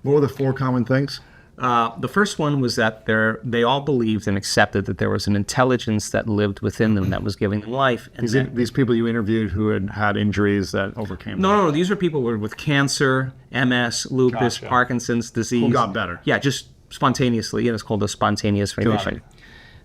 What were the four common things? The first one was that they all believed and accepted that there was an intelligence that lived within them that was giving them life. And These people you interviewed who had had injuries that overcame them. No. These are people who were with cancer, MS, lupus, Gotcha. Parkinson's disease. Who got better. Yeah, just spontaneously. And it's called a spontaneous remission.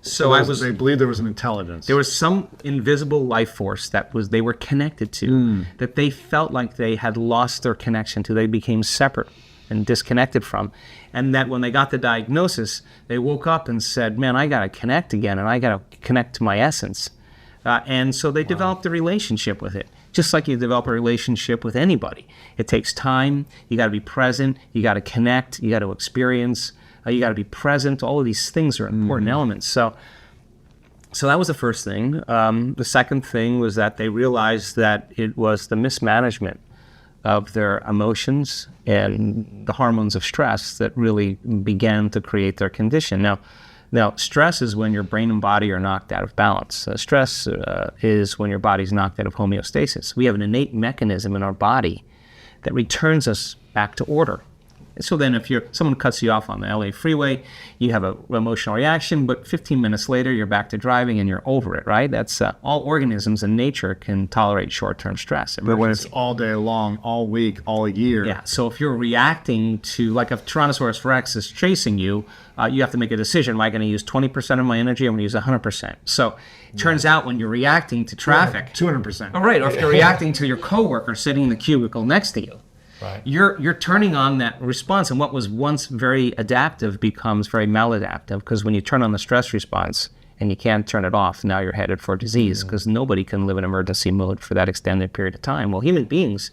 So They believed there was an intelligence. there was some invisible life force they were connected to, that they felt like they had lost their connection to. They became separate and disconnected from. And that when they got the diagnosis, they woke up and said, man, I got to connect again, and I got to connect to my essence. And so they developed a relationship with it, just like you develop a relationship with anybody. It takes time. You got to be present. You got to connect. You got to experience. You got to be present. All of these things are important elements. So that was the first thing. The second thing was that they realized that it was the mismanagement of their emotions and the hormones of stress that really began to create their condition. Now, stress is when your brain and body are knocked out of balance. Stress is when your body's knocked out of homeostasis. We have an innate mechanism in our body that returns us back to order. So then if someone cuts you off on the LA freeway, you have an emotional reaction, but 15 minutes later, you're back to driving and you're over it, right? That's all organisms in nature can tolerate short-term stress. But when it's all day long, all week, all year. Yeah, so if you're reacting to, like if Tyrannosaurus Rex is chasing you, you have to make a decision. Am I going to use 20% of my energy? I'm going to use 100%. So it turns out when you're reacting to traffic. 200%. All right, or if you're reacting to your coworker sitting in the cubicle next to you, Right. You're turning on that response, and what was once very adaptive becomes very maladaptive, because when you turn on the stress response and you can't turn it off, now you're headed for disease, because nobody can live in emergency mode for that extended period of time. Well, human beings,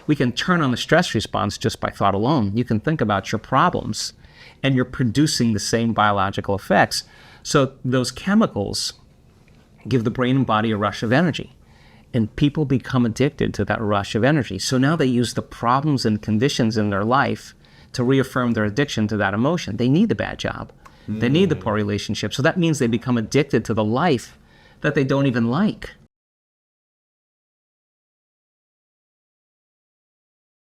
we can turn on the stress response just by thought alone. You can think about your problems, and you're producing the same biological effects. So those chemicals give the brain and body a rush of energy. And people become addicted to that rush of energy. So now they use the problems and conditions in their life to reaffirm their addiction to that emotion. They need the bad job. They need the poor relationship. So that means they become addicted to the life that they don't even like.